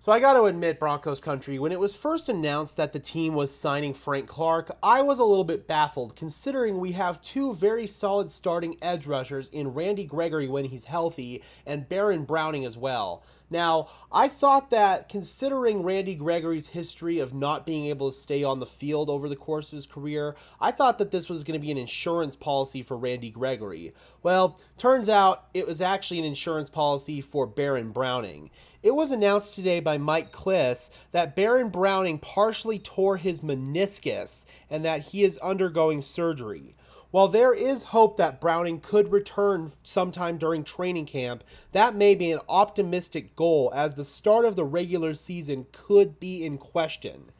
So I got to admit, Broncos country, when it was first announced that the team was signing Frank Clark, I was a little bit baffled considering we have two very solid starting edge rushers in Randy Gregory when he's healthy and Baron Browning as well. Now, I thought that considering Randy Gregory's history of not being able to stay on the field over the course of his career, I thought that this was going to be an insurance policy for Randy Gregory. Well, turns out it was actually an insurance policy for Baron Browning. It was announced today by Mike Kliss that Baron Browning partially tore his meniscus and that he is undergoing surgery. While there is hope that Browning could return sometime during training camp, that may be an optimistic goal as the start of the regular season could be in question.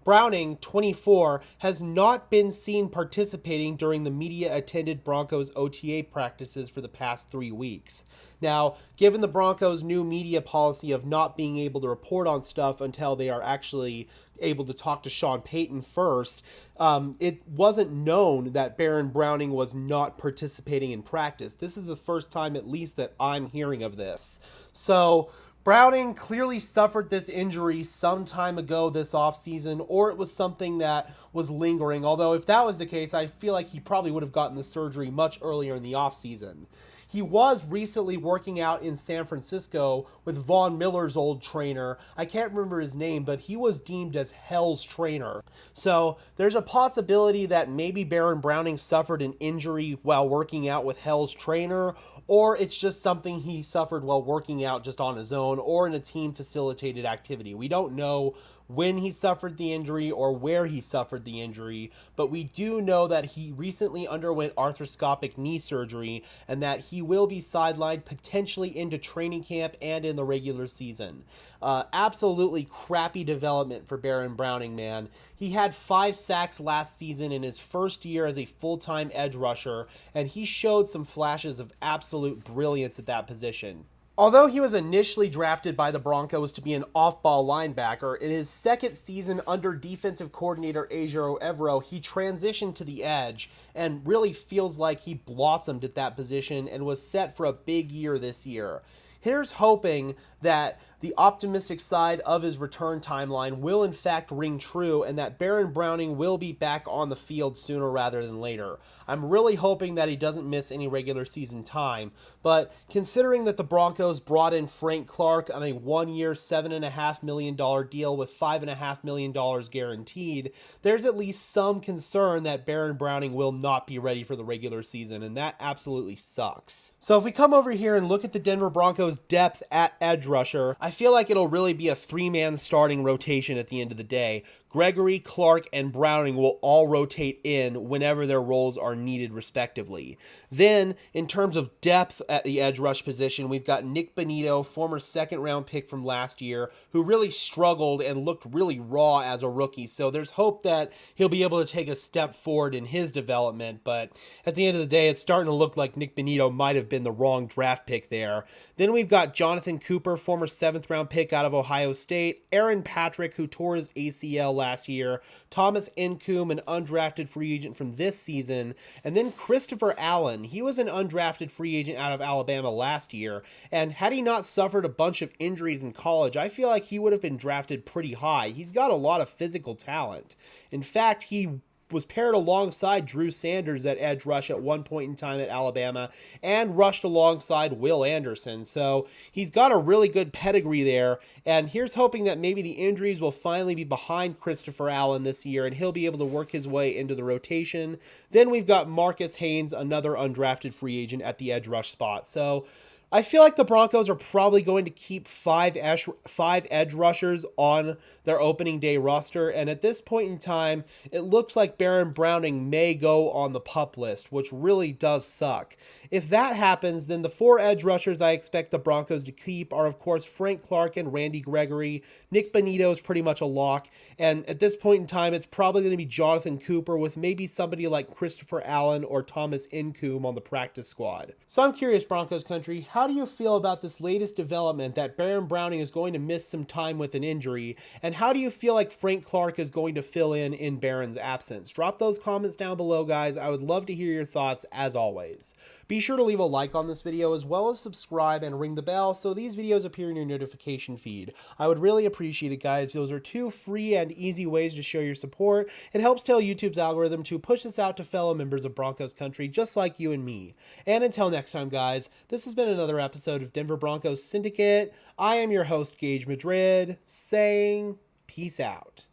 Browning, 24, has not been seen participating during the media-attended Broncos OTA practices for the past 3 weeks. Now, given the Broncos' new media policy of not being able to report on stuff until they are actually able to talk to Sean Payton first, it wasn't known that Baron Browning was not participating in practice. This is the first time, at least, that I'm hearing of this. So Browning clearly suffered this injury some time ago this offseason, or it was something that was lingering. Although if that was the case, I feel like he probably would have gotten the surgery much earlier in the offseason. He was recently working out in San Francisco with Von Miller's old trainer. I can't remember his name, but he was deemed as Hell's trainer. So there's a possibility that maybe Baron Browning suffered an injury while working out with Hell's trainer, or it's just something he suffered while working out just on his own or in a team facilitated activity. We don't know when he suffered the injury or where he suffered the injury, but we do know that he recently underwent arthroscopic knee surgery and that he will be sidelined potentially into training camp and in the regular season. Absolutely crappy development for Baron Browning, man. He had 5 sacks last season in his first year as a full-time edge rusher, and he showed some flashes of absolute brilliance at that position. Although he was initially drafted by the Broncos to be an off-ball linebacker, in his second season under defensive coordinator Ejiro Evero, he transitioned to the edge and really feels like he blossomed at that position and was set for a big year this year. Here's hoping that the optimistic side of his return timeline will in fact ring true and that Baron Browning will be back on the field sooner rather than later. I'm really hoping that he doesn't miss any regular season time, but considering that the Broncos brought in Frank Clark on a 1-year, $7.5 million deal with $5.5 million guaranteed, there's at least some concern that Baron Browning will not be ready for the regular season, and that absolutely sucks. So if we come over here and look at the Denver Broncos depth at edge rusher, I feel like it'll really be a 3-man starting rotation at the end of the day. Gregory, Clark, and Browning will all rotate in whenever their roles are needed respectively. Then, in terms of depth at the edge rush position, we've got Nick Bonito, former second-round pick from last year, who really struggled and looked really raw as a rookie. So there's hope that he'll be able to take a step forward in his development. But at the end of the day, it's starting to look like Nick Bonito might have been the wrong draft pick there. Then we've got Jonathan Cooper, former 7th-round pick out of Ohio State, Aaron Patrick, who tore his ACL last year, Thomas Incoom, an undrafted free agent from this season, and then Christopher Allen. He was an undrafted free agent out of Alabama last year, and had he not suffered a bunch of injuries in college, I feel like he would have been drafted pretty high. He's got a lot of physical talent. In fact, he was paired alongside Drew Sanders at edge rush at one point in time at Alabama and rushed alongside Will Anderson. So he's got a really good pedigree there. And here's hoping that maybe the injuries will finally be behind Christopher Allen this year and he'll be able to work his way into the rotation. Then we've got Marcus Haynes, another undrafted free agent at the edge rush spot. So I feel like the Broncos are probably going to keep five edge rushers on their opening day roster, and at this point in time, it looks like Baron Browning may go on the PUP list, which really does suck. If that happens, then the 4 edge rushers I expect the Broncos to keep are, of course, Frank Clark and Randy Gregory. Nick Bonito is pretty much a lock, and at this point in time, it's probably going to be Jonathan Cooper with maybe somebody like Christopher Allen or Thomas Incoom on the practice squad. So I'm curious, Broncos country, how how do you feel about this latest development that Baron Browning is going to miss some time with an injury? And how do you feel like Frank Clark is going to fill in Baron's absence? Drop those comments down below, guys. I would love to hear your thoughts as always. Be sure to leave a like on this video as well as subscribe and ring the bell so these videos appear in your notification feed. I would really appreciate it, guys. Those are two free and easy ways to show your support. It helps tell YouTube's algorithm to push this out to fellow members of Broncos country just like you and me. And until next time, guys, this has been another episode of Denver Broncos Syndicate. I am your host, Gage Madrid, saying peace out.